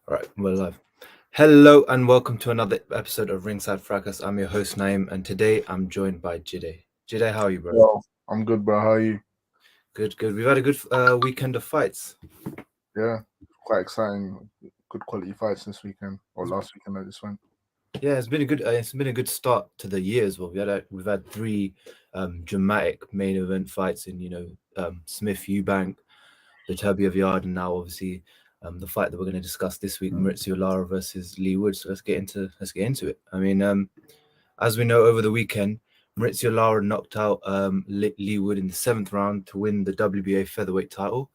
All right, we're live. Hello and welcome to another episode of Ringside Fracas. I'm your host Naim, and today I'm joined by Jide. Jide, how are you, bro? Well, I'm good, bro. How are you? Good, good. We've had a good weekend of fights. Yeah, quite exciting. Good quality fights this weekend or last weekend I just went. Yeah, it's been a good start to the year as well. We've had three dramatic main event fights in Smith Eubank, the Turby of Yard, and now obviously the fight that we're going to discuss this week, Mauricio Lara versus Leigh Wood. So let's get into it. As we know, over the weekend, Mauricio Lara knocked out Leigh Wood in the seventh round to win the WBA featherweight title.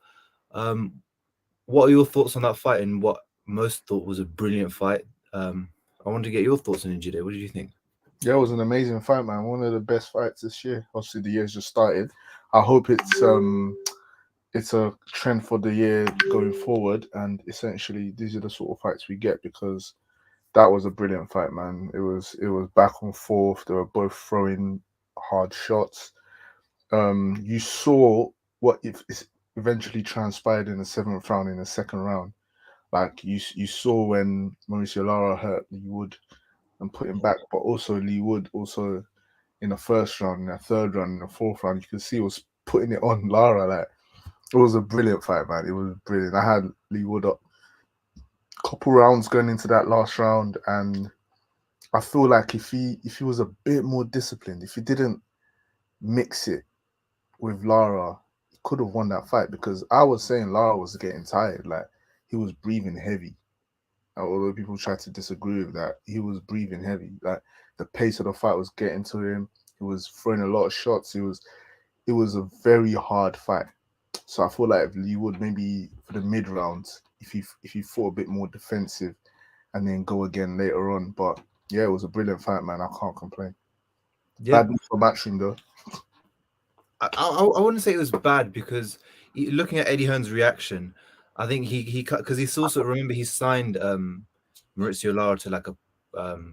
Um, what are your thoughts on that fight and what most thought was a brilliant fight? I want to get your thoughts on it, Jide. What did you think? Yeah, it was an amazing fight, man. One of the best fights this year. Obviously, the year's just started. I hope it's a trend for the year going forward, and essentially these are the sort of fights we get because that was a brilliant fight, man. It was back and forth. They were both throwing hard shots. You saw what it eventually transpired in the seventh round, in the second round. Like you saw when Mauricio Lara hurt Lee Wood and put him back, but also Lee Wood also in the first round, in the third round, in the fourth round, you could see he was putting it on Lara. Like it was a brilliant fight, man. It was brilliant. I had Lee Wood up a couple rounds going into that last round, and I feel like if he was a bit more disciplined, if he didn't mix it with Lara, he could have won that fight because I was saying Lara was getting tired. Like he was breathing heavy. Although people tried to disagree with that, he was breathing heavy. Like the pace of the fight was getting to him. He was throwing a lot of shots. It was a very hard fight. So I feel like if Lee Wood maybe for the mid rounds, if he fought a bit more defensive and then go again later on. But yeah, it was a brilliant fight, man. I can't complain. Yeah, Bad news for matching though. I wouldn't say it was bad because looking at Eddie Hearn's reaction, I think he cut because he's also remember he signed Mauricio Lara to like a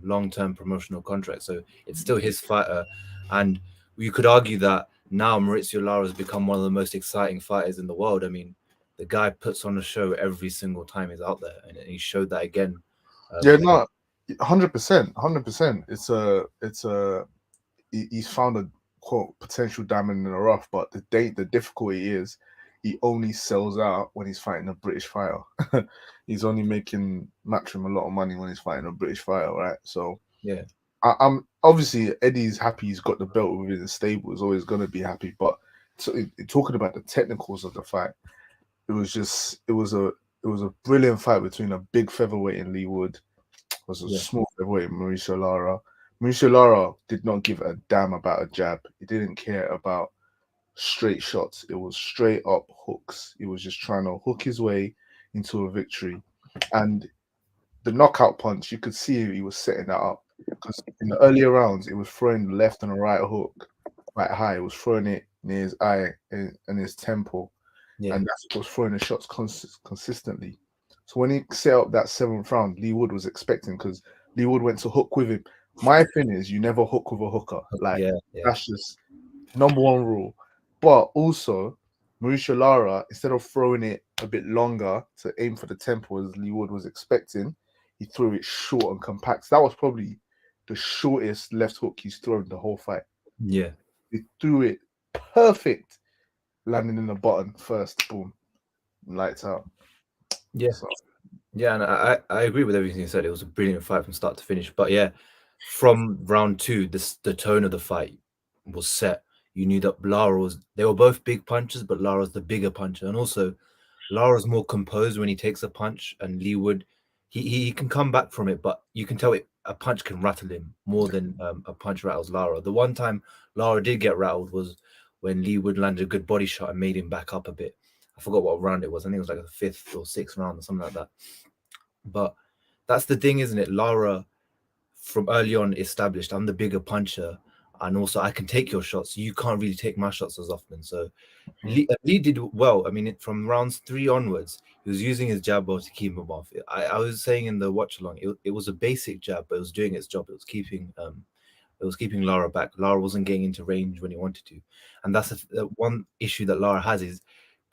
long term promotional contract, so it's still his fighter, and you could argue that now Mauricio Lara has become one of the most exciting fighters in the world. I mean, the guy puts on a show every single time he's out there, and he showed that again. Yeah, Again. no, 100%, 100%. He's found a quote potential diamond in the rough, but the difficulty is he only sells out when he's fighting a British fighter. He's only making Matchroom a lot of money when he's fighting a British fighter, right? So Yeah, I'm obviously Eddie's happy he's got the belt within the stable. Is always gonna be happy, but talking about the technicals of the fight, it was just it was a brilliant fight between a big featherweight in Lee Wood was a yeah, small featherweight, Mauricio Lara. Mauricio Lara did not give a damn about a jab. He didn't care about straight shots. It was straight up hooks. He was just trying to hook his way into a victory. And the knockout punch, you could see he was setting that up. Because in the earlier rounds, it was throwing the left and the right hook quite high. It was throwing it near his eye and his temple. yeah, And that's what was throwing the shots consistently. So when he set up that seventh round, Lee Wood was expecting because Lee Wood went to hook with him. My thing is, you never hook with a hooker. Like yeah, yeah, that's just number one rule. But also, Mauricio Lara, instead of throwing it a bit longer to aim for the tempo as Lee Wood was expecting, he threw it short and compact. That was probably the shortest left hook he's thrown the whole fight. yeah, He threw it perfect, landing in the button first. Boom, lights out. yeah. So Yeah, and I agree with everything you said. It was a brilliant fight from start to finish. But yeah, from round two, the tone of the fight was set. You knew that Lara was they were both big punches, but Lara's the bigger puncher. And also Lara's more composed when he takes a punch, and Lee Wood, he can come back from it, but you can tell a punch can rattle him more than a punch rattles Lara. The one time Lara did get rattled was when Lee Wood landed a good body shot and made him back up a bit. I forgot what round it was. I think it was like the fifth or sixth round or something like that. But that's the thing, isn't it? Lara from early on established I'm the bigger puncher, and also I can take your shots. You can't really take my shots as often. So mhm. Lee did well. I mean, from rounds three onwards, he was using his jab well to keep him off. I was saying in the watch along, it was a basic jab, but it was doing its job. It was keeping Lara back. Lara wasn't getting into range when he wanted to, and that's the one issue that Lara has is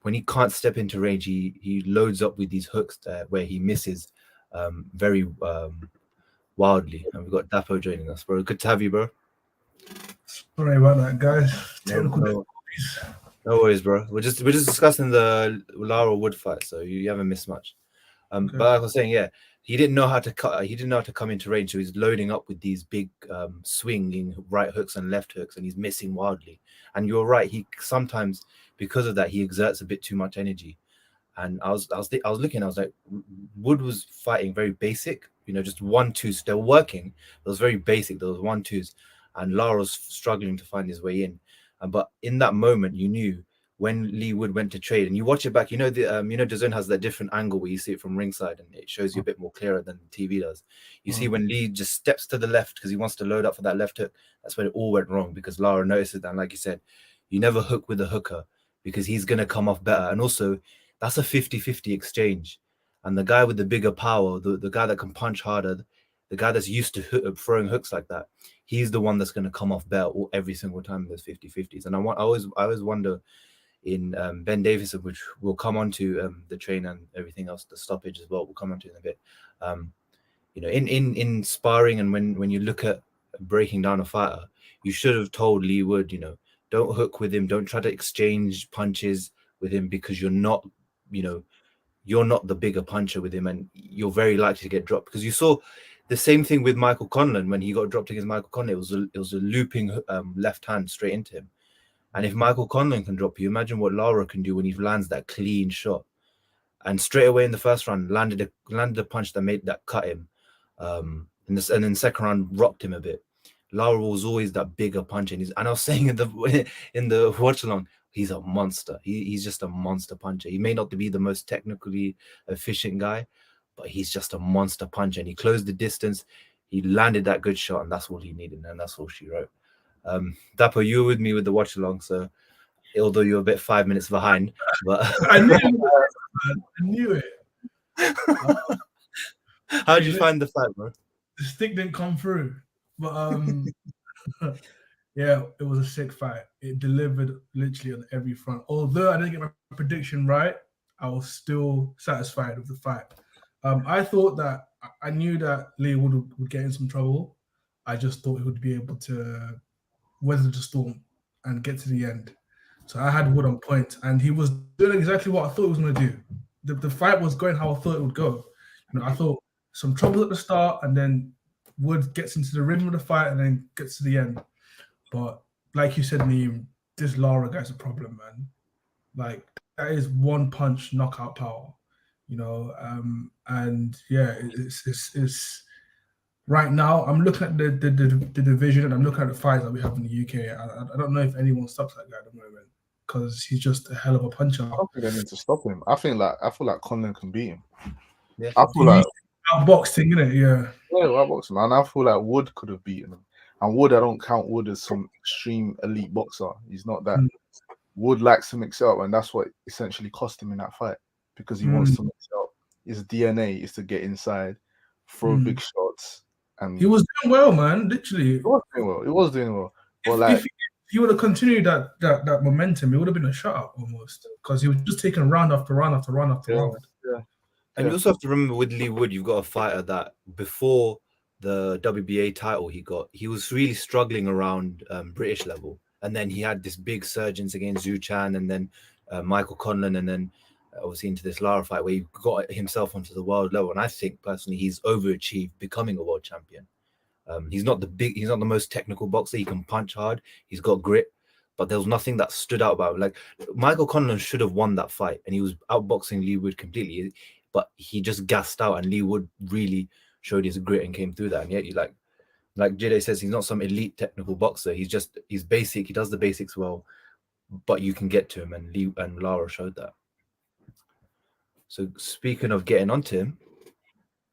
when he can't step into range, he loads up with these hooks where he misses. very wildly. And we've got Dapo joining us, bro. Good to have you, bro. Sorry about that, guys. No, Technical no, difficulties. no worries, bro. We're just discussing the Lara Wood fight, so you haven't missed much. But Okay. like I was saying, yeah, he didn't know how to cut. He didn't know how to come into range, so he's loading up with these big swinging right hooks and left hooks, and he's missing wildly. And you're right. He sometimes, because of that, he exerts a bit too much energy. And I was looking. I was like, Wood was fighting very basic. Just one twos. They were working. It was very basic. There was one twos, and Lara was struggling to find his way in. But in that moment, you knew when Leigh Wood went to trade, and you watch it back. DAZN has that different angle where you see it from ringside, and it shows you a bit more clearer than the TV does. You see when Leigh just steps to the left because he wants to load up for that left hook. That's when it all went wrong because Lara notices that. And like you said, you never hook with a hooker because he's gonna come off better, and also that's a 50-50 exchange. And the guy with the bigger power, the guy that can punch harder, the guy that's used to throwing hooks like that, he's the one that's going to come off better every single time in those 50-50s. And I always wonder in Ben Davison, which we'll come on to the train and everything else, the stoppage as well, we'll come on to in a bit. In sparring and when you look at breaking down a fighter, you should have told Leigh Wood, don't hook with him, don't try to exchange punches with him because you know, you're not the bigger puncher with him, and you're very likely to get dropped because you saw the same thing with Michael Conlan when he got dropped against Michael Conlan. It was a looping left hand straight into him, and if Michael Conlan can drop you, imagine what Lara can do when he lands that clean shot. And straight away in the first round, landed a punch that cut him. And then second round rocked him a bit. Lara was always that bigger punch, and I was saying in the watch along, he's a monster. He's just a monster puncher. He may not be the most technically efficient guy, but he's just a monster puncher. And he closed the distance. He landed that good shot, and that's all he needed, and that's all she wrote. Dapo, you were with me with the watch along, so although you're a bit 5 minutes behind, but I knew it. Man. I knew it. how did you find the fight, bro? The stick didn't come through, but yeah, it was a sick fight. It delivered literally on every front. Although I didn't get my prediction right, I was still satisfied with the fight. I thought that I knew that Leigh would get in some trouble. I just thought he would be able to weather the storm and get to the end. So I had Wood on point, and he was doing exactly what I thought he was going to do. The fight was going how I thought it would go. I thought some trouble at the start, and then Wood gets into the rhythm of the fight, and then gets to the end. But like you said, Neem, this Lara guy's a problem, man. Like that is one punch knockout power, and yeah, it's right now. I'm looking at the division, and I'm looking at the fights that we have in the UK. I don't know if anyone stops that guy at the moment because he's just a hell of a puncher. I don't think they need to stop him. I feel like Conlan can beat him. Yeah. I feel like outboxing, innit? Yeah. Outboxing, man. I feel like Wood could have beaten him. And Wood, I don't count Wood as some extreme elite boxer. He's not that. Wood likes to mix it up, and that's what essentially cost him in that fight because he wants to mix it up. His DNA is to get inside, throw big shots, and he was doing well, man. Literally, he was doing well. But if he would have continued that momentum, it would have been a shutout almost because he was just taking round after round after round after round. Yeah. And you also have to remember with Leigh Wood, you've got a fighter that before the WBA title he was really struggling around British level. And then he had this big surgence against Zhu Chan and then Michael Conlan and then obviously into this Lara fight where he got himself onto the world level. And I think personally he's overachieved becoming a world champion. He's not the most technical boxer. He can punch hard. He's got grit. But there was nothing that stood out about him. Like Michael Conlan should have won that fight and he was outboxing Leigh Wood completely. But he just gassed out and Leigh Wood really showed his grit and came through that. And yet you like Jide says, he's not some elite technical boxer. He's basic. He does the basics well, but you can get to him, and Leigh and Lara showed that. So speaking of getting onto him,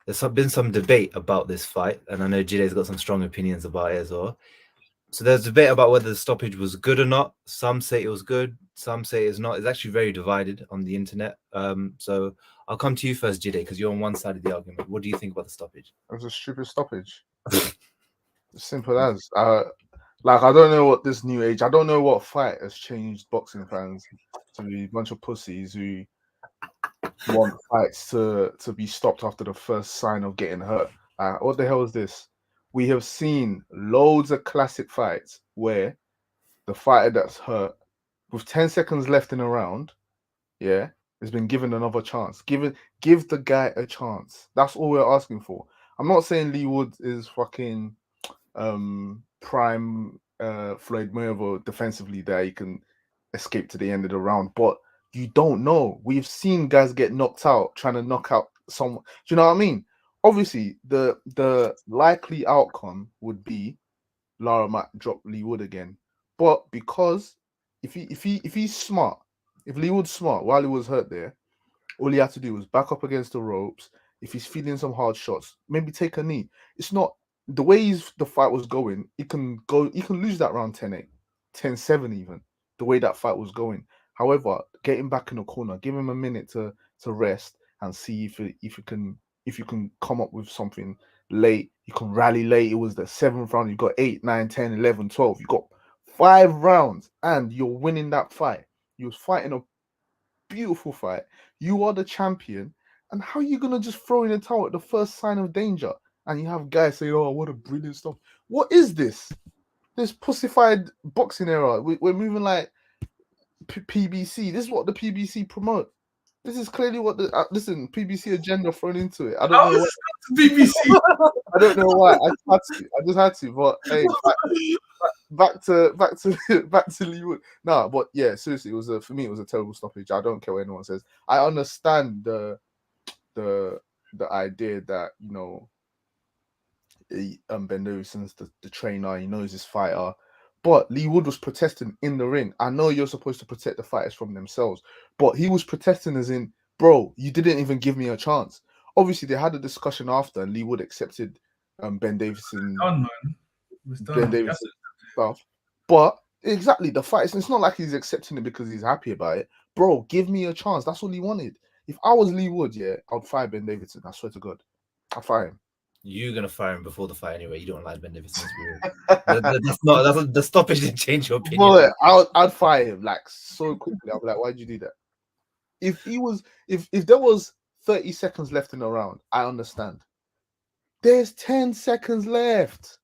there's been some debate about this fight, and I know Jide's got some strong opinions about it as well. So there's debate about whether the stoppage was good or not. Some say it was good, some say it's not. It's actually very divided on the internet. So I'll come to you first, Jide, because you're on one side of the argument. What do you think about the stoppage? It was a stupid stoppage. Simple as. I don't know what this new age. I don't know what fight has changed boxing fans to be a bunch of pussies who want fights to be stopped after the first sign of getting hurt. What the hell is this? We have seen loads of classic fights where the fighter that's hurt, with 10 seconds left in a round, yeah, has been given another chance. Give the guy a chance. That's all we're asking for. I'm not saying Leigh Wood is fucking prime Floyd Mayweather defensively that he can escape to the end of the round, but you don't know. We've seen guys get knocked out trying to knock out someone. Do you know what I mean? Obviously, the likely outcome would be Lara might drop Leigh Wood again, but because if he's smart, if Leigh Wood's smart while he was hurt there, all he had to do was back up against the ropes. If he's feeling some hard shots, maybe take a knee. It's not the way the fight was going. He can lose that round 10-8, 10-7 even. The way that fight was going. However, get him back in the corner, give him a minute to rest and see if you can come up with something late. You can rally late. It was the 7th round. You got 8, 9, 10, 11, 12. You got 5 rounds and you're winning that fight. You was fighting a beautiful fight. You are the champion. And how are you going to just throw in the towel at the first sign of danger? And you have guys saying, oh, what a brilliant stuff. What is this? This pussified boxing era. We're moving like PBC. This is what the PBC promote. This is clearly what the PBC agenda thrown into it. I don't know why. BBC. I don't know why. I just had to. But hey, back to Leigh Wood. No, but yeah, seriously, for me it was a terrible stoppage. I don't care what anyone says. I understand the idea that Ben Davidson's the trainer, he knows his fighter, but Leigh Wood was protesting in the ring. I know you're supposed to protect the fighters from themselves, but he was protesting as in, bro, you didn't even give me a chance. Obviously, they had a discussion after, and Leigh Wood accepted Ben Davison. Done, man. It was done. Ben Davison stuff, but exactly the fight. It's not like he's accepting it because he's happy about it, bro. Give me a chance. That's all he wanted. If I was Leigh Wood, yeah, I'd fire Ben Davidson. I swear to God, I'd fire him. You're gonna fire him before the fight anyway. You don't like Ben Davidson. That's the stoppage didn't change your opinion. Boy, I'd fire him like so quickly. I'd be like, why'd you do that? If there was 30 seconds left in the round, I understand. There's 10 seconds left.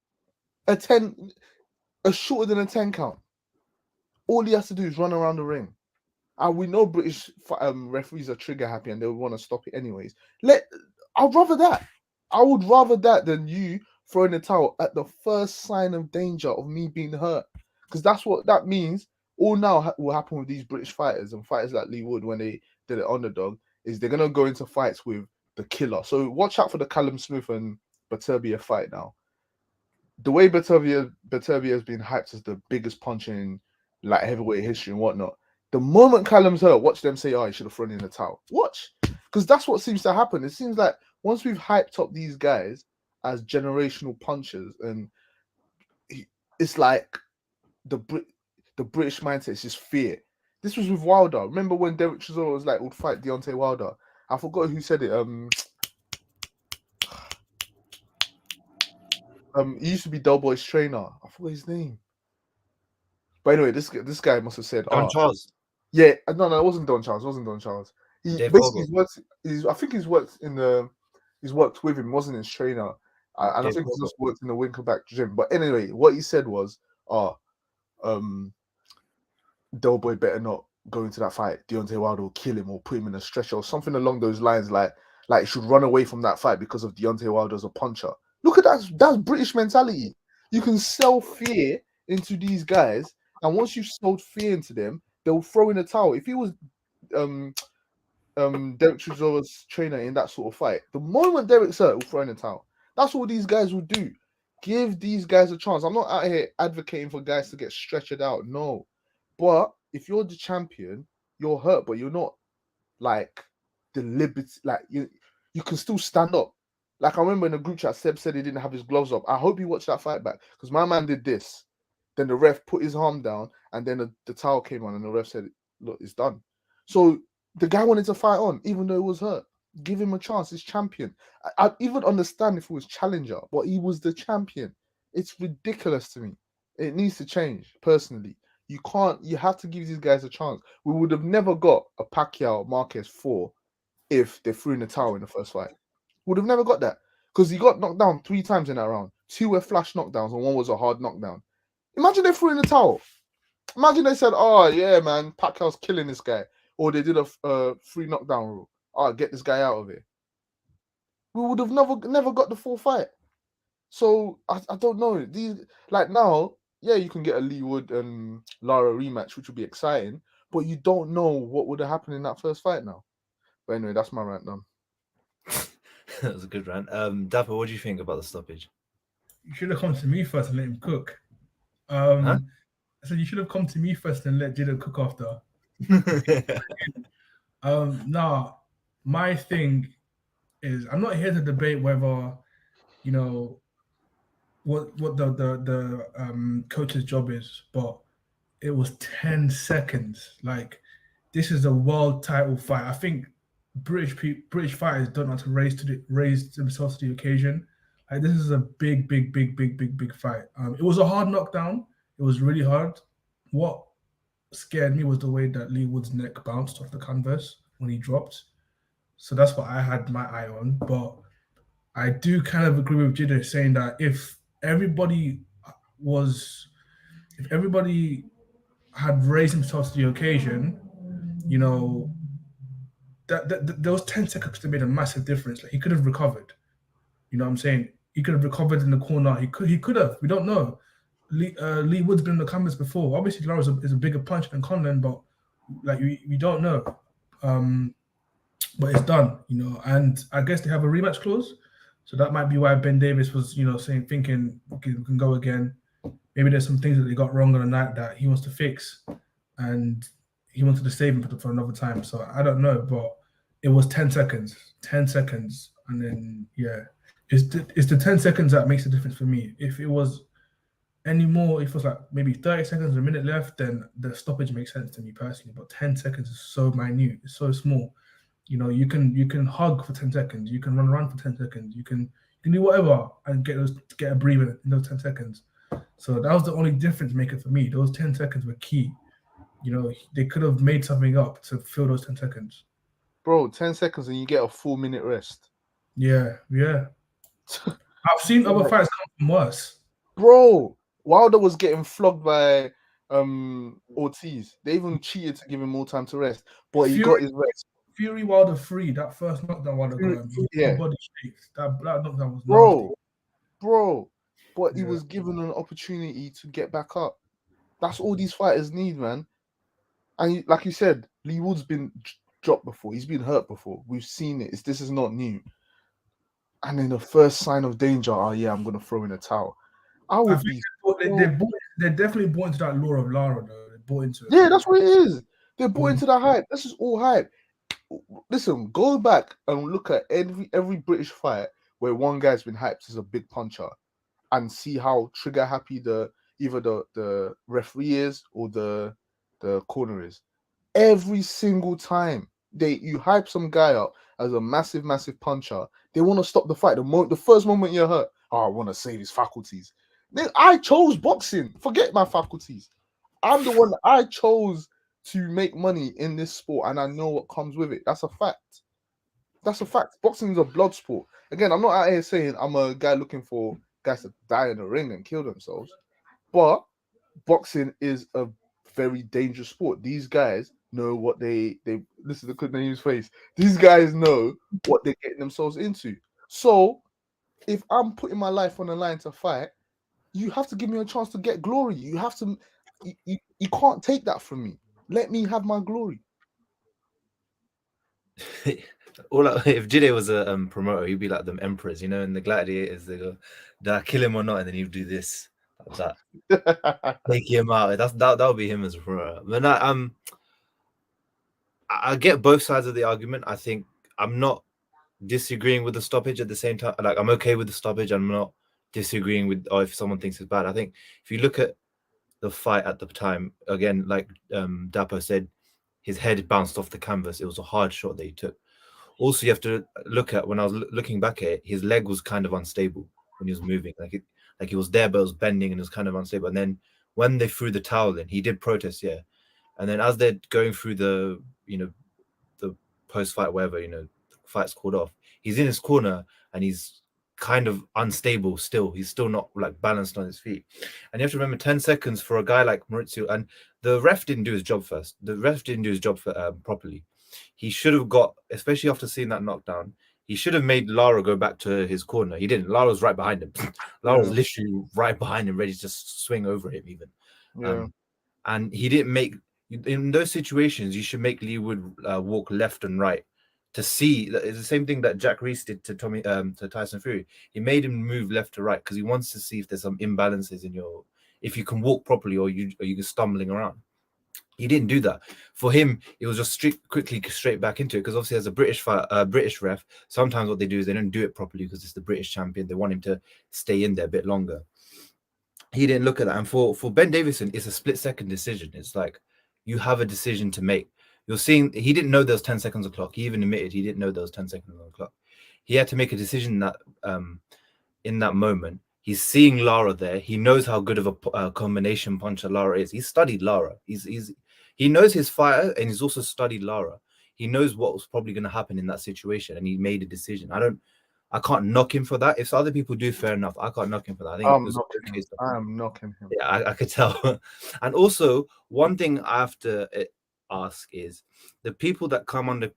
A shorter than a 10 count. All he has to do is run around the ring. And we know British referees are trigger happy and they would want to stop it anyways. I'd rather that. I would rather that than you throwing the towel at the first sign of danger of me being hurt. Because that's what that means. All now will happen with these British fighters and fighters like Leigh Wood when they did it underdog is they're going to go into fights with the killer. So watch out for the Callum Smith and Beterbiev fight now. The way Beterbiev has been hyped as the biggest puncher in like heavyweight history and whatnot. The moment Callum's hurt, watch them say, oh, he should have thrown in the towel. Watch. Because that's what seems to happen. It seems like once we've hyped up these guys as generational punchers, and it's like the British mindset is just fear. This was with Wilder. Remember when Derek Chisora was like, would fight Deontay Wilder? I forgot who said it. He used to be Doughboy's trainer. I forgot his name. But anyway, this guy must have said, Don Charles. Yeah, no, it wasn't Don Charles. It wasn't Don Charles. I think he's worked with him, wasn't his trainer. And I think he's just worked in the Winkelback gym. But anyway, what he said was, Doughboy better not go into that fight. Deontay Wilder will kill him or put him in a stretcher or something along those lines. Like he should run away from that fight because of Deontay Wilder as a puncher. Look at that. That's British mentality. You can sell fear into these guys. And once you've sold fear into them, they'll throw in a towel. If he was Derek Chisora's trainer in that sort of fight, the moment Derek's hurt, will throw in a towel. That's what these guys will do. Give these guys a chance. I'm not out here advocating for guys to get stretchered out. No. But if you're the champion, you're hurt, but you're not like the liberty. Like you can still stand up. Like I remember in the group chat, Seb said he didn't have his gloves up. I hope he watched that fight back because my man did this. Then the ref put his arm down, and then the towel came on, and the ref said, "Look, it's done." So the guy wanted to fight on, even though he was hurt. Give him a chance. He's champion. I'd even understand if it was challenger, but he was the champion. It's ridiculous to me. It needs to change, personally. You have to give these guys a chance. We would have never got a Pacquiao Marquez 4 if they threw in the towel in the first fight. Would have never got that because he got knocked down 3 times in that round. 2 were flash knockdowns and 1 was a hard knockdown. Imagine they threw in the towel. Imagine they said, "Oh yeah, man, Pacquiao's killing this guy," or they did a 3 knockdown rule. "Oh, get this guy out of here." We would have never got the full fight. So I don't know. These like now, yeah, you can get a Leigh Wood and Lara rematch, which would be exciting, but you don't know what would have happened in that first fight now. But anyway, that's my rant done. That was a good rant. Dapper, what do you think about the stoppage? You should have come to me first and let him cook. Huh? I said you should have come to me first and let Jada cook after. Nah, my thing is I'm not here to debate whether what the coach's job is, but it was 10 seconds. Like, this is a world title fight. I think British fighters don't know how to raise themselves to the occasion. Like, this is a big fight. It was a hard knockdown. It was really hard. What scared me was the way that Leigh Wood's neck bounced off the canvas when he dropped. So that's what I had my eye on. But I do kind of agree with Jida saying that if everybody had raised themselves to the occasion, that those 10 seconds could have made a massive difference. Like, he could have recovered. You know what I'm saying? He could have recovered in the corner. He could have. We don't know. Leigh Wood's been in the canvas before. Obviously, Lara is a bigger puncher than Conlan, but like we don't know. But it's done, and I guess they have a rematch clause. So that might be why Ben Davis was, thinking we can go again. Maybe there's some things that they got wrong on the night that he wants to fix, and he wanted to save him for another time. So I don't know, but it was 10 seconds, and then it's the 10 seconds that makes the difference for me. If it was any more, if it was like maybe 30 seconds, a minute left, then the stoppage makes sense to me personally. But 10 seconds is so minute, it's so small. You can hug for 10 seconds, you can run around for 10 seconds, you can do whatever and get a breather in those 10 seconds. So that was the only difference maker for me. Those 10 seconds were key. They could have made something up to fill those 10 seconds. Bro, 10 seconds and you get a 4-minute rest. Yeah. I've seen other fights come from worse. Bro, Wilder was getting flogged by Ortiz. They even cheated to give him more time to rest, but he got his rest. Fury Wilder 3, that first knockdown Wilder got him. Yeah. Body shakes. That knockdown was nasty. Bro. But he was given an opportunity to get back up. That's all these fighters need, man. And like you said, Leigh Wood's been dropped before. He's been hurt before. We've seen it. This is not new. And then the first sign of danger, I'm going to throw in a towel. They're definitely bought into that lore of Lara, though. They're bought into it. Yeah, that's what it is. They're bought into that hype. This is all hype. Listen, go back and look at every British fight where one guy's been hyped as a big puncher and see how trigger happy either the referee is or the corner is. Every single time you hype some guy up as a massive puncher, they want to stop the fight. The first moment you're hurt, I want to save his faculties. Then I chose boxing. Forget my faculties. I'm the one that I chose to make money in this sport, and I know what comes with it. That's a fact. Boxing is a blood sport. Again, I'm not out here saying I'm a guy looking for guys to die in the ring and kill themselves, but boxing is a very dangerous sport. These guys know what they listen to Naeem's face. These guys know what they're getting themselves into. So if I'm putting my life on the line to fight, you have to give me a chance to get glory. You have to. You can't take that from me. Let me have my glory. If Jide was a promoter, he'd be like them emperors, in the gladiators. They go, "Did I kill him or not?" And then he'd do this, that, take him out. That would be him as a promoter. But I get both sides of the argument. I think I'm not disagreeing with the stoppage at the same time. Like, I'm okay with the stoppage. I'm not disagreeing with if someone thinks it's bad. I think if you look at the fight at the time, again, like Dapo said, his head bounced off the canvas. It was a hard shot that he took. Also, you have to look at, when I was looking back at it, his leg was kind of unstable when he was moving. Like he was there, but it was bending and it was kind of unstable. And then when they threw the towel in, he did protest, yeah. And then as they're going through the post-fight, whatever, fight's called off. He's in his corner and he's kind of unstable still. He's still not like balanced on his feet. And you have to remember 10 seconds for a guy like Mauricio. And the ref didn't do his job first. The ref didn't do his job properly. He should have got, especially after seeing that knockdown, he should have made Lara go back to his corner. He didn't. Lara was right behind him. Lara was literally right behind him, ready to just swing over him even. And he didn't make, in those situations, you should make Leigh Wood walk left and right to see. It's the same thing that Jack Reese did to to Tyson Fury. He made him move left to right because he wants to see if there's some imbalances in your, if you can walk properly or you're stumbling around. He didn't do that. For him, it was just quickly straight back into it because obviously as a British ref, sometimes what they do is they don't do it properly because it's the British champion. They want him to stay in there a bit longer. He didn't look at that. And for Ben Davison, it's a split-second decision. It's like you have a decision to make. You're seeing he didn't know there was 10 seconds on the clock. He even admitted he didn't know there was 10 seconds on the clock. He had to make a decision that in that moment. He's seeing Lara there. He knows how good of a combination puncher Lara is. He's studied Lara. He knows his fighter and he's also studied Lara. He knows what was probably going to happen in that situation and he made a decision. I can't knock him for that. If other people do, fair enough. I can't knock him for that. I think I'm knocking him. Yeah, I could tell. And also, one thing I have to ask is the people that come under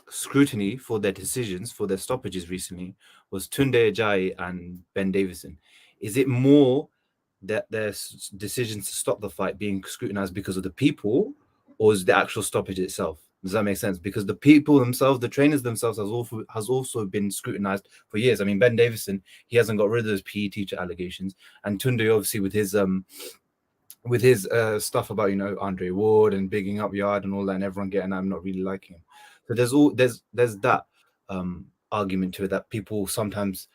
scrutiny for their decisions, for their stoppages recently, was Tunde Ajayi and Ben Davison. Is it more that their decisions to stop the fight being scrutinized because of the people, or is the actual stoppage itself? Does that make sense? Because the people themselves, the trainers themselves, has also been scrutinized for years. I mean, Ben Davison, he hasn't got rid of those PE teacher allegations, and Tunde obviously with his stuff about Andre Ward and bigging up Yard and all that, and everyone getting I'm not really liking him. So there's that argument to it that people sometimes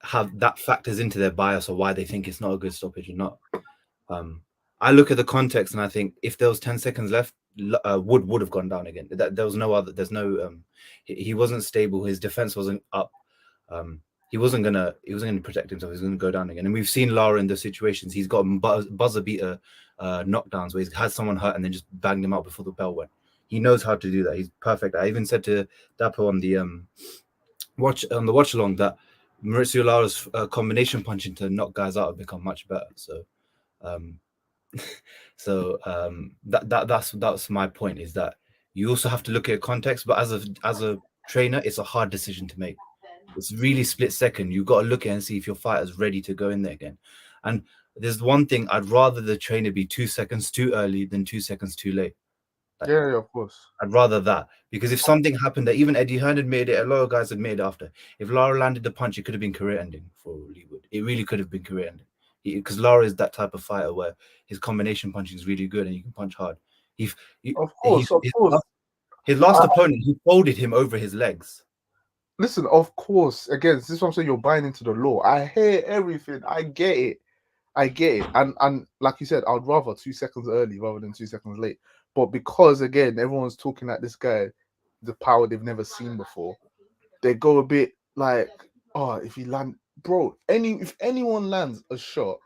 have that factors into their bias or why they think it's not a good stoppage or not. I look at the context and I think if there was 10 seconds left, Wood would have gone down again. There was no other. There's no. He wasn't stable. His defense wasn't up. He wasn't gonna protect himself. He was gonna go down again. And we've seen Lara in those situations. He's got buzzer beater knockdowns where he's had someone hurt and then just banged him out before the bell went. He knows how to do that. He's perfect. I even said to Dapo on the watch along that Mauricio Lara's combination punching to knock guys out have become much better. So that's my point, is that you also have to look at context, but as a trainer, it's a hard decision to make. It's really split second. You've got to look at it and see if your fighter's ready to go in there again. And there's one thing, I'd rather the trainer be 2 seconds too early than 2 seconds too late. Yeah, of course. I'd rather that, because if something happened that even Eddie Hearn admitted it, a lot of guys admitted after, if Lara landed the punch, it could have been career ending for Leigh Wood. It really could have been career ending, because Lara is that type of fighter where his combination punching is really good and you can punch hard. His last opponent, he folded him over his legs. Listen, of course, again, this is what I'm saying, you're buying into the law. I hear everything. I get it. And like you said, I'd rather 2 seconds early rather than 2 seconds late. But because, again, everyone's talking at this guy, the power they've never seen before, they go a bit like, oh, if he land, bro, if anyone lands a shot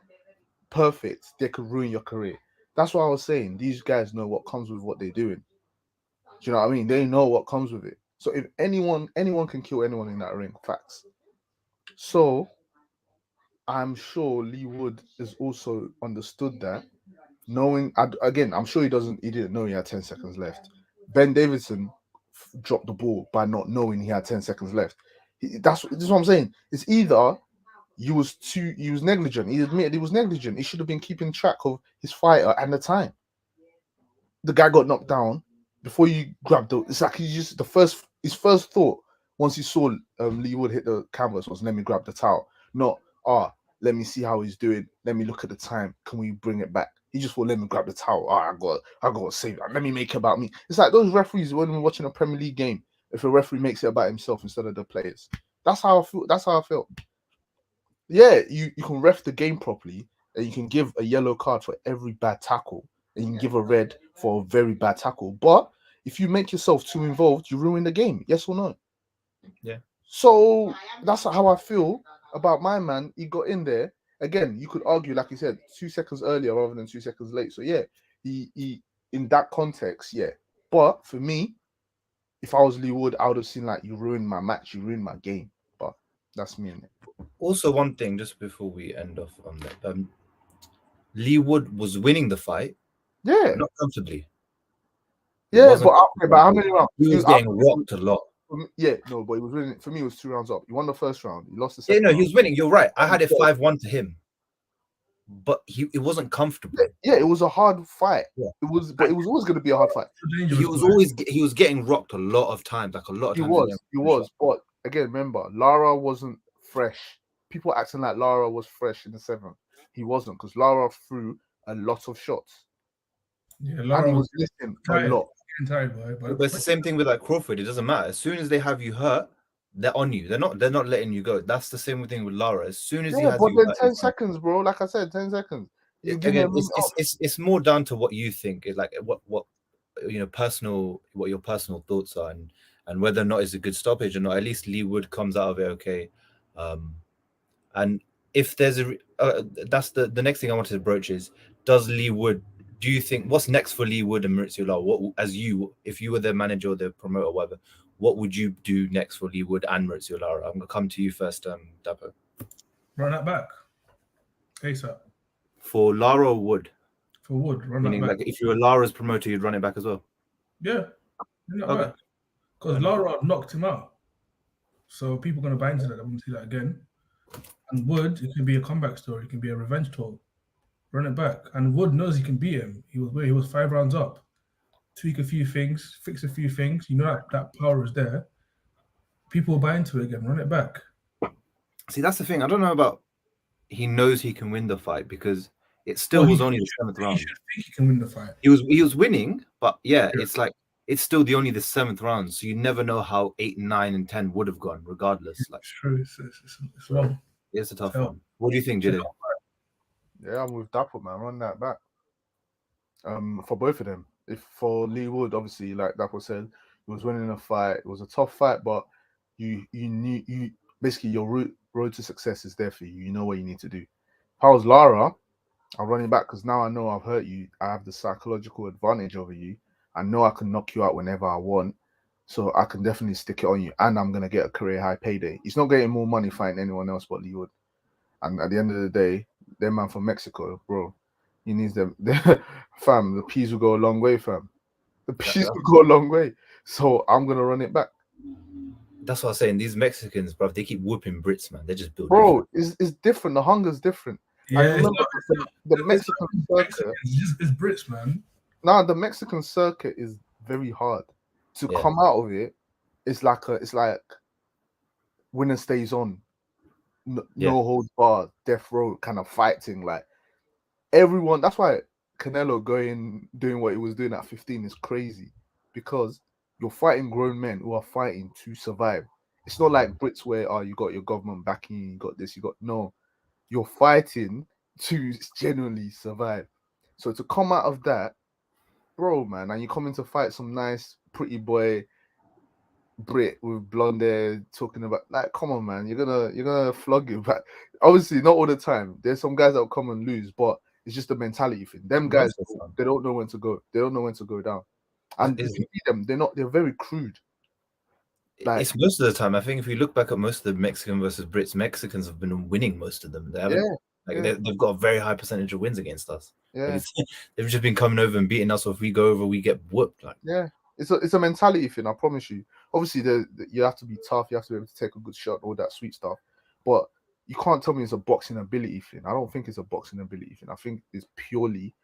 perfect, they could ruin your career. That's what I was saying. These guys know what comes with what they're doing. Do you know what I mean? They know what comes with it. So if anyone can kill anyone in that ring, facts. So I'm sure Leigh Wood has also understood that, knowing, again, I'm sure he didn't know he had 10 seconds left. Ben Davison dropped the ball by not knowing he had 10 seconds left. This is what I'm saying. It's either he was negligent. He admitted he was negligent. He should have been keeping track of his fighter and the time. The guy got knocked down before you grabbed the. It's like his first thought once he saw Leigh Wood hit the canvas was, let me grab the towel. Not, let me see how he's doing. Let me look at the time. Can we bring it back? He just thought, let me grab the towel. I got to save that. Let me make it about me. It's like those referees when we're watching a Premier League game. If a referee makes it about himself instead of the players, that's how I feel. That's how I felt. Yeah, you can ref the game properly, and you can give a yellow card for every bad tackle, and you can give a red for a very bad tackle. But if you make yourself too involved, you ruin the game. Yes or no? Yeah. So that's how I feel about my man. He got in there. Again, you could argue, like you said, 2 seconds earlier rather than 2 seconds late. So yeah, he in that context, yeah. But for me, if I was Leigh Wood, I would have seen like you ruined my match, you ruined my game. But that's me. Also, one thing just before we end off on that, Leigh Wood was winning the fight, Yeah, but not comfortably. It yeah, wasn't. but how many rounds? He was getting rocked a lot. Yeah, no, but he was winning. For me, it was 2 rounds up. He won the first round. He lost the Yeah, second. no, he round. was winning. You're right. I had it 5-1 to him, but it wasn't comfortable. Yeah, it was a hard fight. Yeah. It was, but it was always going to be a hard fight. He was getting rocked a lot of times, like a lot of times. He was. But again, remember, Lara wasn't fresh. People acting like Lara was fresh in the 7th. He wasn't, because Lara threw a lot of shots. Yeah, And Lara he was missing a lot. But it's the same thing with like Crawford. It doesn't matter. As soon as they have you hurt, they're on you. They're not letting you go. That's the same thing with Lara. As soon as he has but you then hurt, 10 seconds, bro. Like I said, 10 seconds. Again, it's more down to what you think. It's like what what your personal thoughts are, and whether or not it's a good stoppage or not. At least Leigh Wood comes out of it okay. And if there's that's the next thing I wanted to broach is, does Leigh Wood, do you think, what's next for Leigh Wood and Mauricio Lara? What, if you were their manager or their promoter or whatever, what would you do next for Leigh Wood and Mauricio Lara? I'm gonna come to you first, Dapo. Run that back. ASAP. For Lara or Wood? For Wood, run Meaning, that back. like, if you were Lara's promoter, you'd run it back as well. Yeah, Okay. Because Lara knocked him out, so people are gonna buy into that. I want to see that again. And Wood, it can be a comeback story. It can be a revenge tour. Run it back, and Wood knows he can beat him. He was 5 rounds up. Tweak a few things, fix a few things. You know that power is there. People will buy into it again. Run it back. See, that's the thing. I don't know about. He knows he can win the fight, because it still was only the 7th round. He should think he can win the fight. He was winning, but yeah, it's like it's still only the 7th round, so you never know how 8, 9, and 10 would have gone, regardless. Like, it's true. It's long. It's a tough one. What do you think, Jide? Yeah, I'm with Dapper, man. Run that back. For both of them. If for Leigh Wood, obviously, like Dapper said, he was winning a fight. It was a tough fight, but you knew basically your road to success is there for you. You know what you need to do. If I was Lara, I'm running back because now I know I've hurt you. I have the psychological advantage over you. I know I can knock you out whenever I want. So I can definitely stick it on you, and I'm gonna get a career high payday. He's not getting more money fighting anyone else but Leigh Wood. And at the end of the day, that man from Mexico, bro, he needs them. Fam, the peas will go a long way, fam. The peas will go a long way. So I'm gonna run it back. That's what I'm saying. These Mexicans, bro, they keep whooping Brits, man. They're just built. Bro, it's different. The hunger's different. Yeah, I remember the Mexican circuit. It's Brits, man. Nah, the Mexican circuit is very hard to come out of it. It's like winner stays on, no holds barred, death row kind of fighting. Like everyone, that's why Canelo doing what he was doing at 15 is crazy, because you're fighting grown men who are fighting to survive. It's not like Brits where you got your government backing, you got this, you're fighting to genuinely survive. So to come out of that, bro, man, and you come in to fight some nice, pretty boy Brit with blonde hair talking about, like, come on, man, you're gonna flog him. But obviously, not all the time. There's some guys that will come and lose, but it's just a mentality thing. Them guys, they don't know when to go. They don't know when to go down. And if you see them, they're very crude. Like, it's most of the time. I think if you look back at most of the Mexican versus Brits, Mexicans have been winning most of them. They haven't. They've got a very high percentage of wins against us. Yeah, like they've just been coming over and beating us. So if we go over, we get whooped. Like, yeah, it's a mentality thing. I promise you. Obviously, you have to be tough. You have to be able to take a good shot, all that sweet stuff. But you can't tell me it's a boxing ability thing. I don't think it's a boxing ability thing. I think it's purely,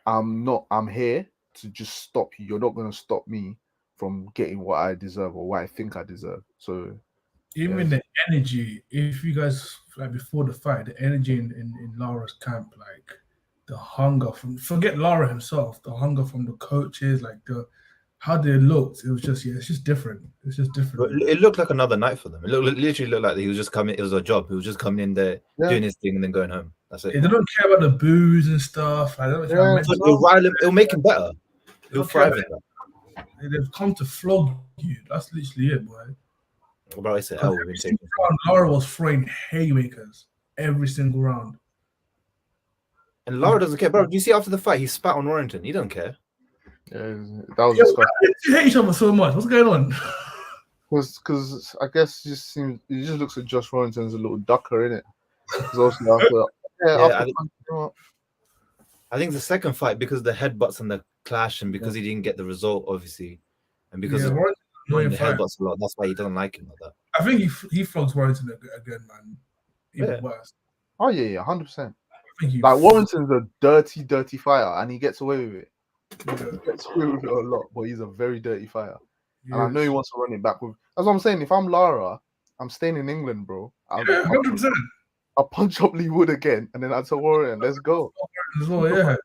I'm here to just stop you. You're not going to stop me from getting what I deserve or what I think I deserve. So even the energy, if you guys, like, before the fight, the energy in Lara's camp, like the hunger forget Lara himself, the hunger from the coaches, like how they looked, it was just, it's just different. It's just different. It looked like another night for them. It literally looked like he was just coming. It was a job. He was just coming in there, doing his thing, and then going home. That's it. They don't care about the booze and stuff. I don't know. It'll make him better. He'll thrive in that. They've come to flog you. That's literally it, boy. Bro, I said, Lara was throwing haymakers every single round. And Lara doesn't care. Bro, do you see after the fight, he spat on Warrington? He don't care. Yeah, that was Yo, disgusting. why did you hate each other so much? What's going on? Because I guess he just looks at Josh Warrington as a little ducker, innit? Because obviously I think the second fight, because the headbutts and the clash, and because he didn't get the result, obviously, and because of Warrington's the headbutts a lot, that's why he doesn't like him like that. I think he flogs Warrington again, man. Even worse. Oh yeah, 100%. I think Like Warrington's a dirty fighter, and he gets away with it. Yeah. He gets away with it a lot, but he's a very dirty fighter. He And I know he wants to run it back with. That's what I'm saying. If I'm Lara, I'm staying in England, bro. Yeah, 100%. I'll punch up Leigh Wood again, and then I'd tell Warrington, let's go. Yeah.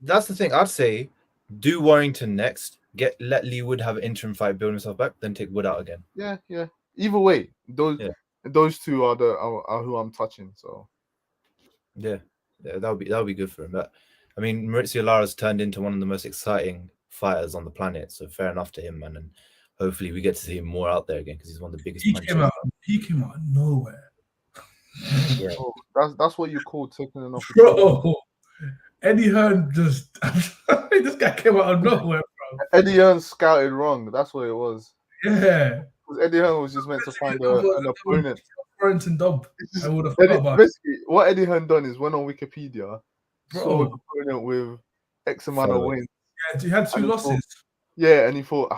That's the thing. I'd say do Warrington next. Let Leigh Wood have an interim fight, build himself back, then take Wood out again. Yeah. Either way, those two are who I'm touching. So yeah, that would be good for him. But I mean, Mauricio Lara's turned into one of the most exciting fighters on the planet. So fair enough to him, man. And hopefully we get to see him more out there again because he's one of the biggest. He came out of nowhere. Yeah, that's what you call taking an opportunity. Bro, Eddie Hearn just this guy came out of nowhere, bro. Eddie Hearn scouted wrong. That's what it was. Yeah, because Eddie Hearn was just meant to find an opponent. Warrington dub. I would have basically, what Eddie Hearn done is went on Wikipedia, saw an opponent with X amount of wins. Yeah, he had 2 losses. And he thought,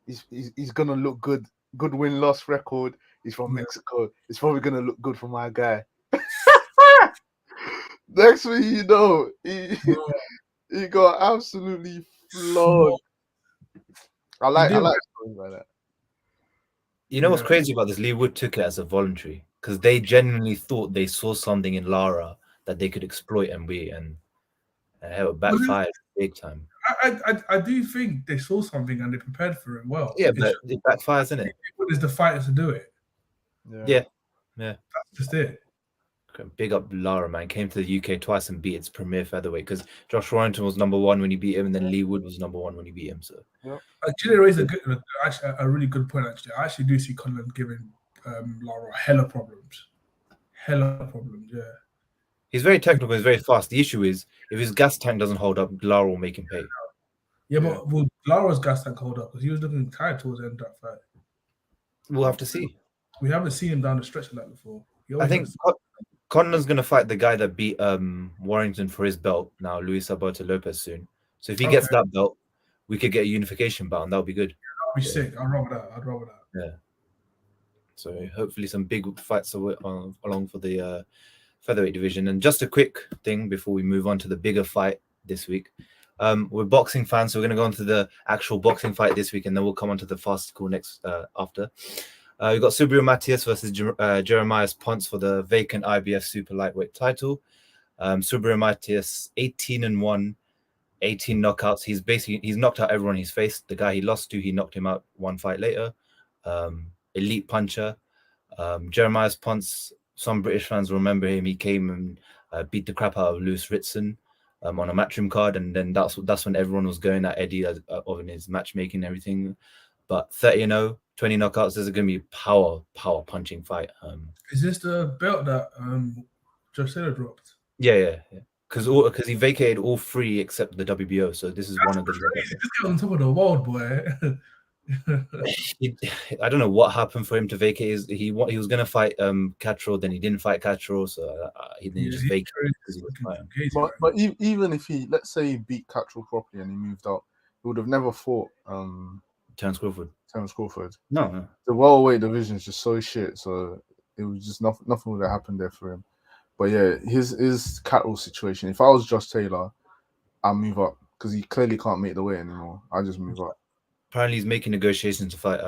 he's gonna look good. Good win-loss record. He's from Mexico. It's probably gonna look good for my guy. Next thing you know, he got absolutely flogged. I like stories like that. You know what's crazy about this? Leigh Wood took it as a voluntary because they genuinely thought they saw something in Lara that they could exploit and it backfired big time. I do think they saw something and they prepared for it well. Yeah, but it backfires, isn't it? It's the fighters to do it. Yeah. That's just it. Big up Lara, man. Came to the UK twice and beat its premier featherweight because Josh Warrington was number 1 when he beat him, and then Leigh Wood was number 1 when he beat him. So Actually, raised a really good point. Actually, I actually do see Conlan giving Lara hella problems. Yeah. He's very technical. He's very fast. The issue is if his gas tank doesn't hold up, Lara will make him pay. Yeah, but will Lara's gas tank hold up? Because he was looking tired towards the end of that fight. We'll have to see. We haven't seen him down the stretch of that before. I think Conlan's going to fight the guy that beat Warrington for his belt now, Luis Alberto Lopez, soon. So if he gets that belt, we could get a unification bout, and that would be good. That would be sick. I'd rather that. Yeah. So hopefully some big fights along for the featherweight division. And just a quick thing before we move on to the bigger fight this week. We're boxing fans, so we're going to go on to the actual boxing fight this week, and then we'll come on to the fast score next after. We've got Subriel Matias versus Jeremiah Ponce for the vacant IBF super lightweight title. Subriel Matias 18-1, 18 knockouts. He's knocked out everyone he's faced. The guy he lost to, he knocked him out 1 fight later. Elite puncher. Jeremiah Ponce, some British fans remember him. He came and beat the crap out of Lewis Ritson on a matchroom card, and then that's when everyone was going at Eddie in his matchmaking and everything. But 30-0, 20 knockouts. This is going to be a power punching fight. Is this the belt that Josh Taylor dropped? Yeah. Because he vacated all 3 except the WBO. So this is one of the. This guy on top of the world, boy. I don't know what happened for him to vacate. He was going to fight Catrol, then he didn't fight Catrol, so he just vacated because he was fighting. But even if let's say he beat Catrol properly and he moved up, he would have never fought Terence Crawford. No. The welterweight division is just so shit. So it was just nothing would have happened there for him. But yeah, his Catrol situation. If I was Josh Taylor, I'll move up because he clearly can't make the weight anymore. I just move up. Apparently, he's making negotiations to fight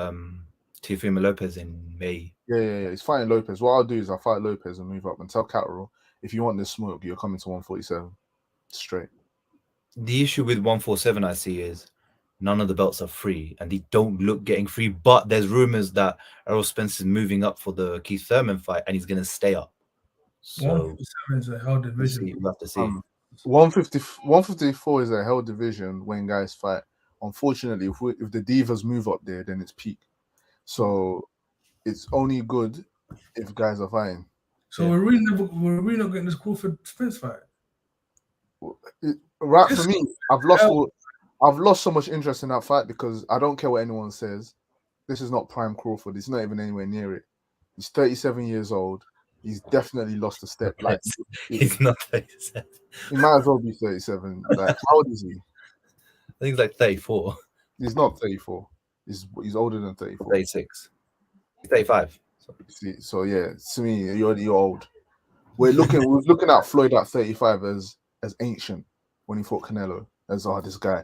Teofimo Lopez in May. Yeah. He's fighting Lopez. What I'll do is I'll fight Lopez and move up and tell Catrol, if you want this smoke, you're coming to 147 straight. The issue with 147 I see is none of the belts are free, and they don't look getting free. But there's rumors that Errol Spence is moving up for the Keith Thurman fight, and he's going to stay up. So 147 is a hell division. We'll have to see. 154 is a hell division when guys fight. Unfortunately, if the divas move up there, then it's peak. So it's only good if guys are fighting. So we're really not getting this Crawford Spence fight. For me, I've lost all. I've lost so much interest in that fight because I don't care what anyone says. This is not prime Crawford. He's not even anywhere near it. He's 37 years old. He's definitely lost a step. Like He's not 37. he might as well be 37. Like how old is he? I think he's like 34, He's not 34. He's older than 34. 36. He's 35. See, so yeah, to me, you're old. We was looking at Floyd at 35 as ancient when he fought Canelo, as this guy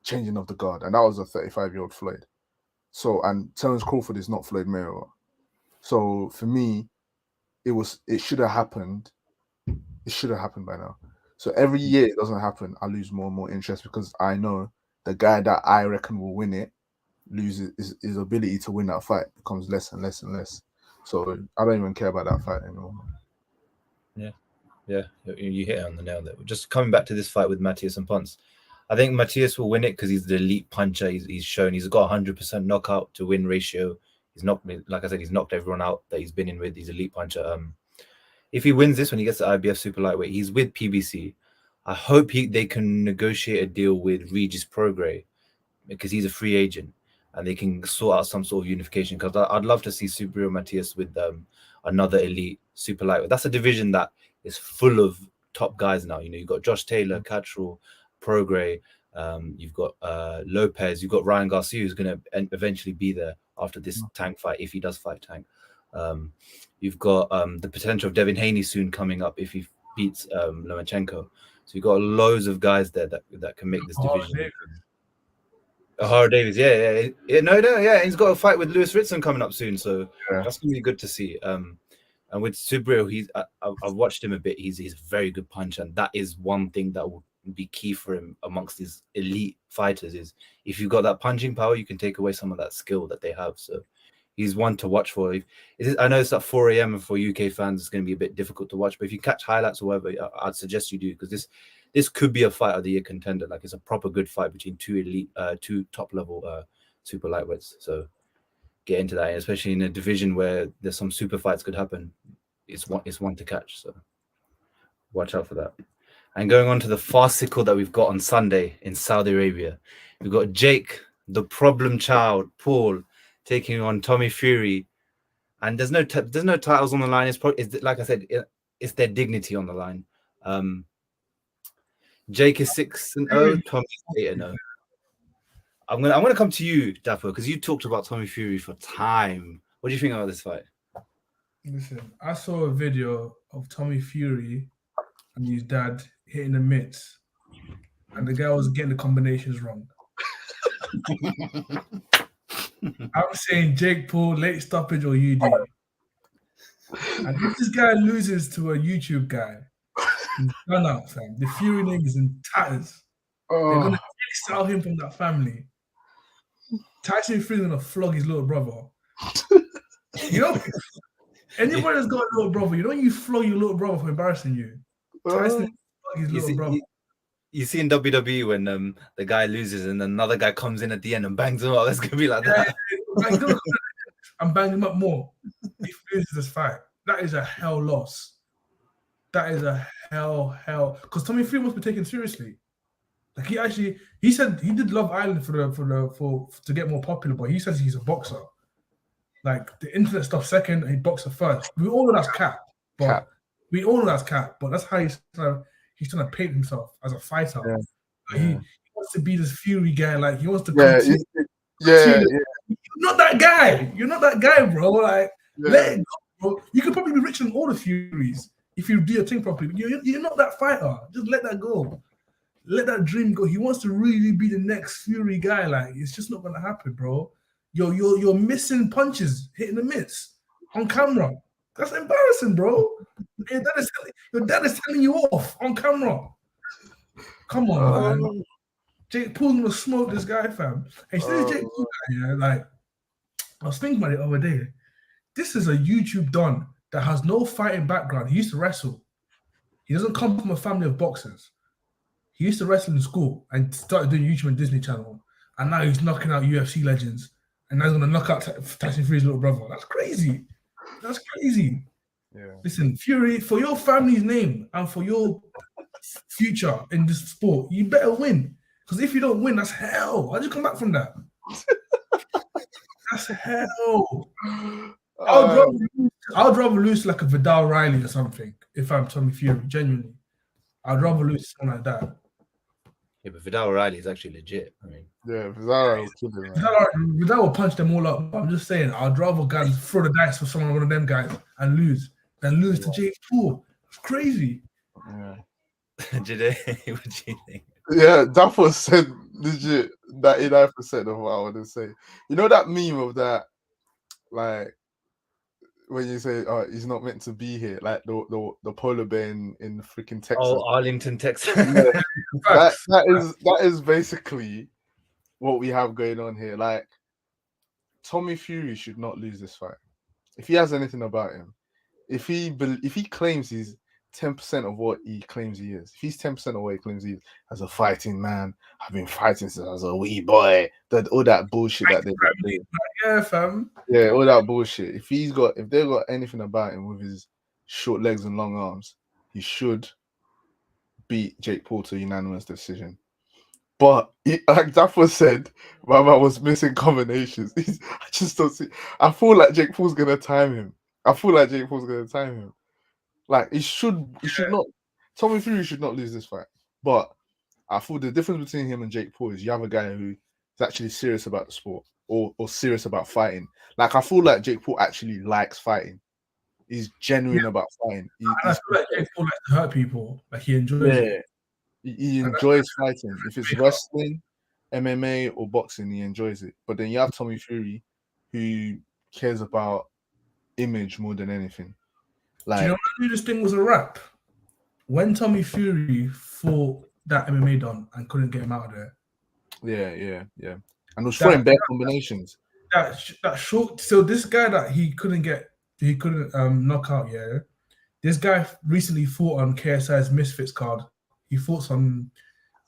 changing of the guard, and that was a 35-year-old Floyd. So, and Terence Crawford is not Floyd Mayweather. So for me, it should have happened. It should have happened by now. So every year it doesn't happen, I lose more and more interest because I know the guy that I reckon will win it loses his ability to win that fight becomes less and less and less. So I don't even care about that fight anymore. Yeah, you hit it on the nail there. Just coming back to this fight with Matthias and Ponce, I think Matthias will win it because he's the elite puncher. He's shown he's got 100% knockout to win ratio. He's knocked, like I said, he's knocked everyone out that he's been in with. He's elite puncher. If he wins this when he gets to IBF super lightweight, he's with PBC. I hope they can negotiate a deal with Regis Prograis because he's a free agent and they can sort out some sort of unification. Because I'd love to see Subriel Matthias with another elite super lightweight. That's a division that is full of top guys now. You know, you've got Josh Taylor, Cattrall, Prograis, you've got Lopez, you've got Ryan Garcia, who's going to eventually be there after this Tank fight, if he does fight Tank. You've got the potential of Devin Haney soon coming up if he beats Lomachenko. So you've got loads of guys there that can make this division. Hara Davis, yeah. He's got a fight with Lewis Ritson coming up soon, so that's going to be good to see. And with Subriel, I've watched him a bit. He's a very good puncher, and that is one thing that will be key for him amongst these elite fighters. Is if you've got that punching power, you can take away some of that skill that they have. So he's one to watch for. I know it's at 4 a.m. and for UK fans, it's going to be a bit difficult to watch. But if you catch highlights or whatever, I'd suggest you do because this could be a fight of the year contender. Like it's a proper good fight between two top level super lightweights. So get into that, especially in a division where there's some super fights could happen. It's one to catch. So watch out for that. And going on to the farcical that we've got on Sunday in Saudi Arabia, we've got Jake, the problem child, Paul, taking on Tommy Fury, and there's no titles on the line. It's like I said, it's their dignity on the line. Jake is 6-0, Tommy's 8-0. I'm gonna come to you, Dapper, because you talked about Tommy Fury for time. What do you think about this fight? Listen, I saw a video of Tommy Fury and his dad hitting the mitts, and the guy was getting the combinations wrong. I'm saying Jake Paul, late stoppage or UD. And if this guy loses to a YouTube guy, he's done out, fam. The Fury name is in tatters. They're going to exile him from that family. Tyson Fury's going to flog his little brother. You know, anybody that's got a little brother, you know you flog your little brother for embarrassing you. Tyson flog his little brother. You see in WWE when the guy loses and another guy comes in at the end and bangs him up. That's gonna be like that. Yeah. And bang him up more. If he loses this fight, that is a hell loss. That is a hell. Because Tommy Fury must be taken seriously. Like he said he did Love Island to get more popular, but he says he's a boxer. Like the internet stuff second, and he boxer first. We all know that's cap. But that's how he's trying to paint himself as a fighter. Yeah. He wants to be this Fury guy. Like he wants to. You're not that guy. You're not that guy, bro. Like let it go, bro. You could probably be richer than all the Furies if you do your thing properly. But you're not that fighter. Just let that go. Let that dream go. He wants to really be the next Fury guy. Like it's just not gonna happen, bro. You're missing punches, hitting the mitts on camera. That's embarrassing, bro. Your dad is telling you off on camera. Come on, man. Jake Paul's gonna smoke this guy, fam. And this Jake Paul guy, like I was thinking about it the other day. This is a YouTube don that has no fighting background. He used to wrestle. He doesn't come from a family of boxers. He used to wrestle in school and started doing YouTube and Disney Channel. And now he's knocking out UFC legends. And now he's gonna knock out Tyson Fury's little brother. That's crazy. That's crazy. Yeah. Listen, Fury, for your family's name and for your future in this sport, you better win. Because if you don't win, that's hell. Why'd you come back from that? That's hell. I'd rather lose like a Vidal Riley or something if I'm Tommy Fury. Genuinely, I'd rather lose something like that. Yeah, but Vidal O'Reilly is actually legit. I mean, yeah, Pizarro killed him, man. Vidal will punch them all up. I'm just saying, I'd rather guys throw the dice for someone, one of them guys, and lose than lose to Jake Paul. It's crazy. Yeah. Jide, what do you think? Yeah, that was said legit 99% of what I want to say. You know that meme of that, like when you say, "Oh, he's not meant to be here," like the polar bear in freaking Texas. Oh, Arlington, Texas. Yeah. that is basically what we have going on here. Like Tommy Fury should not lose this fight. If he has anything about him, if he claims he's 10% of what he claims he is, if he's 10% of what he claims he is as a fighting man, I've been fighting since I was a wee boy. All that bullshit that they do. Yeah, fam. Yeah, all that bullshit. If they've got anything about him with his short legs and long arms, he should beat Jake Paul to a unanimous decision. But like Dapper said, my man was missing combinations. I just don't see. I feel like Jake Paul's gonna time him. Like he should not. Tommy Fury should not lose this fight. But I feel the difference between him and Jake Paul is you have a guy who is actually serious about the sport or serious about fighting. Like I feel like Jake Paul actually likes fighting. He's genuine about fighting. I feel like Jake Paul likes to hurt people. Like he enjoys it. He enjoys fighting. If it's wrestling, MMA, or boxing, he enjoys it. But then you have Tommy Fury, who cares about image more than anything. Like, do you know when this thing was a wrap? When Tommy Fury fought that MMA don and couldn't get him out of there. Yeah. And was throwing bad combinations. That short. So this guy that he couldn't knock out. Yeah, this guy recently fought on KSI's Misfits card. He fought some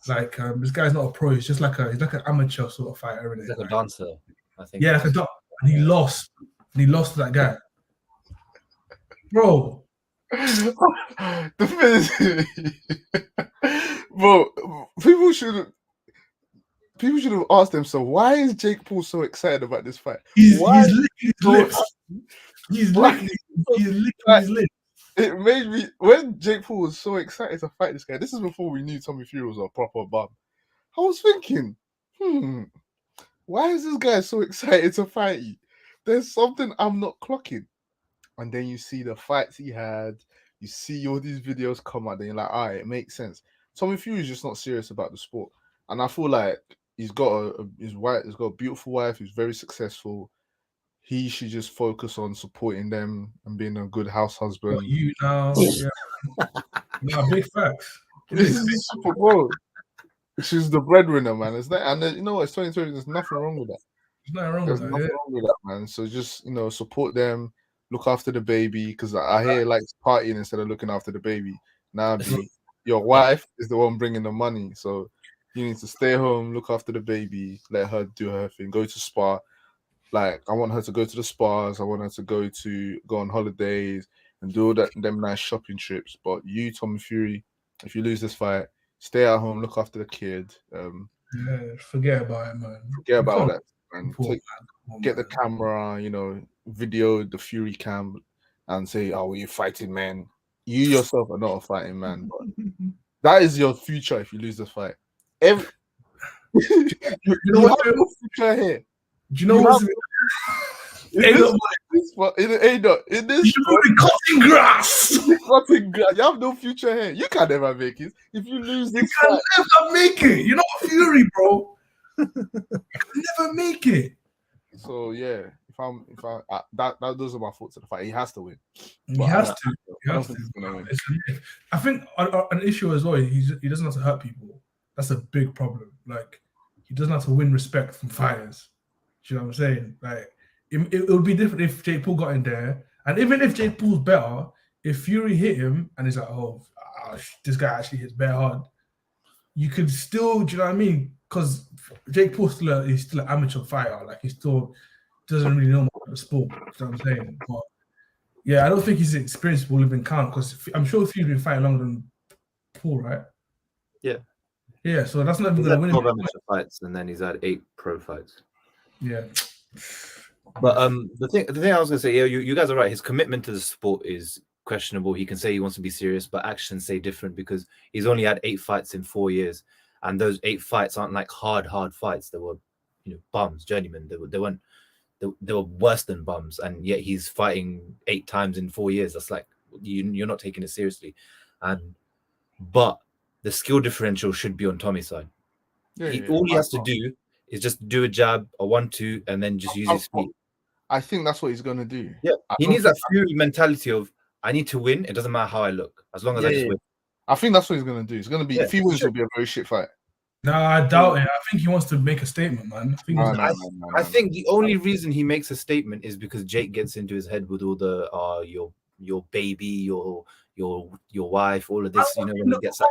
like this guy's not a pro. He's just like he's like an amateur sort of fighter. He's like a dancer, I think. Yeah, like a dancer. And he lost. And he lost to that guy. Bro. The thing is, bro, people should have asked themselves, why is Jake Paul so excited about this fight? He's licking his lips. He's licking his lips. It made me, when Jake Paul was so excited to fight this guy, this is before we knew Tommy Fury was a proper bum. I was thinking, why is this guy so excited to fight you? There's something I'm not clocking. And then you see the fights he had, you see all these videos come out, then you're like, all right, it makes sense. Tommy Fury is just not serious about the sport. And I feel like he's got he's got a beautiful wife who's very successful. He should just focus on supporting them and being a good house husband. Well, you know, yeah. Big facts. This is super bro. She's the breadwinner, man. It's that, and you know what? It's 2020. There's nothing wrong with that. There's nothing wrong with that, man. So just support them, look after the baby, because I hear he likes partying instead of looking after the baby. Now, your wife is the one bringing the money, so you need to stay home, look after the baby, let her do her thing, go to spa. Like, I want her to go to the spas. I want her to go on holidays and do all them nice shopping trips. But you, Tommy Fury, if you lose this fight, stay at home, look after the kid. Forget about it, man. Forget about that, man. Get the camera, video the Fury cam and say, "Oh, you're fighting, man." You yourself are not a fighting man, but that is your future if you lose this fight. You know what? Future here. Do you know what's in this you should be cutting grass. You have no future here. You can never make it if you lose this. You can never make it. You're not Fury, bro. You can never make it. So yeah, those are my thoughts of the fight. He has to win. He has to. I think an issue as well. He doesn't have to hurt people. That's a big problem. Like, he doesn't have to win respect from fighters. Do you know what I'm saying? Like, it would be different if Jake Paul got in there, and even if Jake Paul's better, if Fury hit him and he's like, this guy actually hits bare hard, you could still, do you know what I mean? Because Jake Paul's he's still an amateur fighter. Like, he still doesn't really know much about the sport. Do you know what I'm saying? But yeah, I don't think his experience will even count, because I'm sure Fury been fighting longer than Paul, right? Yeah. Yeah, so that's not even He's going had to win 12 him. amateur fights, and then he's had 8 pro fights. Yeah. But the thing I was gonna say, yeah, you guys are right. His commitment to the sport is questionable. He can say he wants to be serious, but actions say different because he's only had 8 fights in 4 years, and those 8 fights aren't like hard fights. They were, bums, journeymen. They weren't. They were worse than bums, and yet he's fighting 8 times in 4 years. That's like you're not taking it seriously, but the skill differential should be on Tommy's side. All he has to do is just do a jab, a 1-2, and then just use his feet. I think that's what he's gonna do. Yeah, he needs that fury mentality of I need to win. It doesn't matter how I look, as long as I just win. I think that's what he's gonna do. It's gonna be if he wins, it'll be a very shit fight. No, I doubt it. I think he wants to make a statement, man. I think the only reason he makes a statement is because Jake gets into his head with all the your baby, your wife, all of this. When he gets out.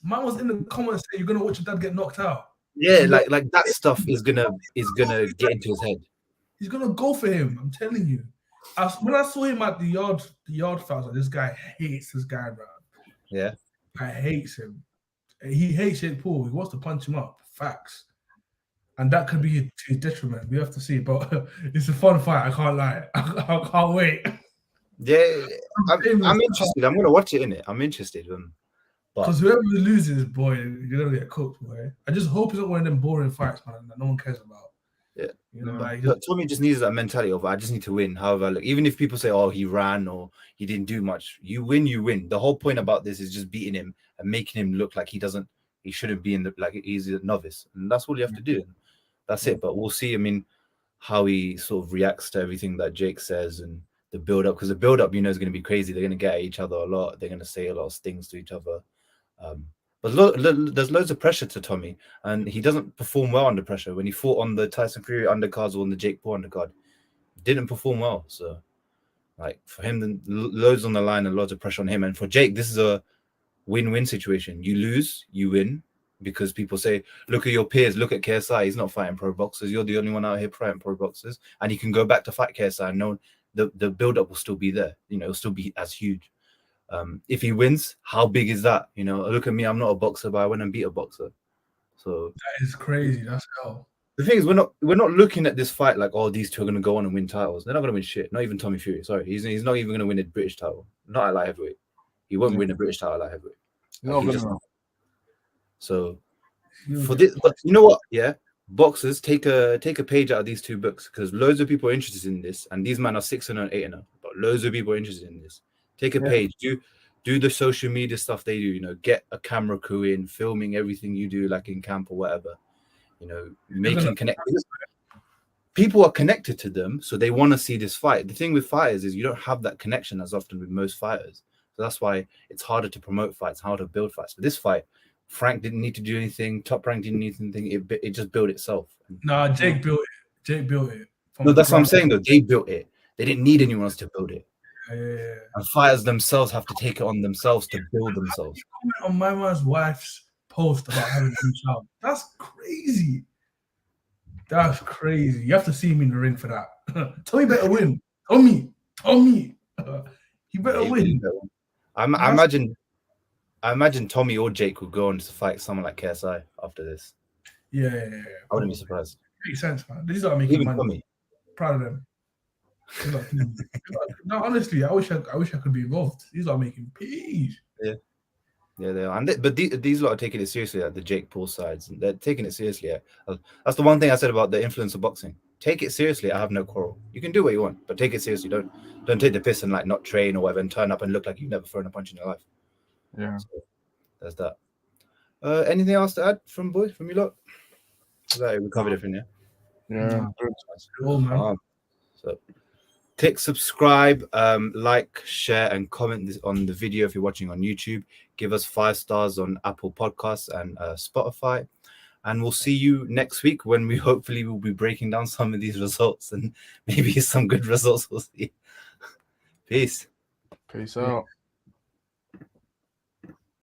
Man was in the comments saying you're gonna watch your dad get knocked out. Yeah, like that stuff is gonna get into his head. He's gonna go for him. I'm telling you. When I saw him at the yard fight, I was like, this guy hates this guy, bro. Yeah, I hates him. He hates Jake Paul. He wants to punch him up. Facts. And that could be to his detriment. We have to see. But it's a fun fight. I can't lie. I can't wait. Yeah, I'm interested. I'm gonna watch it, innit? I'm interested. Because whoever loses, boy, you're gonna get cooked, boy. I just hope it's not one of them boring fights, man, that no one cares about. Yeah, Tommy just needs that mentality of I just need to win. However, look, even if people say, "Oh, he ran or he didn't do much," you win, you win. The whole point about this is just beating him and making him look like he shouldn't be like he's a novice, and that's all you have to do. That's it. But we'll see. I mean, how he sort of reacts to everything that Jake says and the build up, because the build up, is going to be crazy. They're going to get at each other a lot. They're going to say a lot of things to each other. But there's loads of pressure to Tommy, and he doesn't perform well under pressure. When he fought on the Tyson Fury undercards or on the Jake Paul undercard, didn't perform well. So, like for him, loads on the line and loads of pressure on him. And for Jake, this is a win-win situation. You lose, you win, because people say, look at your peers, look at KSI. He's not fighting pro boxers. You're the only one out here fighting pro boxers, and he can go back to fight KSI. And no, the build-up will still be there. It'll still be as huge. If he wins, how big is that? Look at me. I'm not a boxer, but I went and beat a boxer. So that is crazy. That's hell. The thing is, we're not looking at this fight like, oh, these two are going to go on and win titles. They're not going to win shit. Not even Tommy Fury. Sorry, he's not even going to win a British title. Not at light heavyweight. He won't win a British title at light heavyweight. So for this, but you know what? Yeah, boxers take a page out of these two books, because loads of people are interested in this, and these men are 6-0, 8-0, but loads of people are interested in this. Take a page. Do the social media stuff they do. Get a camera crew in, filming everything you do, like in camp or whatever. Making connections. People are connected to them, so they want to see this fight. The thing with fighters is you don't have that connection as often with most fighters. So that's why it's harder to promote fights, harder to build fights. But this fight, Frank didn't need to do anything. Top Rank didn't need anything. It just built itself. No, Jake built it. Jake built it. No, that's what I'm saying, though. They built it. They didn't need anyone else to build it. Yeah. And fighters themselves have to take it on themselves to build themselves. On my man's wife's post about having a child. That's crazy. That's crazy. You have to see me in the ring for that. Tommy better win. Tommy. He better win. I imagine Tommy or Jake would go on to fight someone like KSI after this. Yeah. I wouldn't be surprised. Makes sense, man. These are making money. Tommy. Proud of them. No, honestly, I wish I could be involved. These are making peas. Yeah, they are. But these lot are taking it seriously at the Jake Paul sides. They're taking it seriously. That's the one thing I said about the influence of boxing. Take it seriously. I have no quarrel. You can do what you want, but take it seriously. Don't take the piss and like not train or whatever and turn up and look like you've never thrown a punch in your life. Yeah. So, there's that. Anything else to add from you lot? We covered everything, yeah. Cool, man. So click subscribe, like, share, and comment on the video if you're watching on YouTube. Give us 5 stars on Apple Podcasts and Spotify. And we'll see you next week when we hopefully will be breaking down some of these results, and maybe some good results we'll see. Peace. Peace out.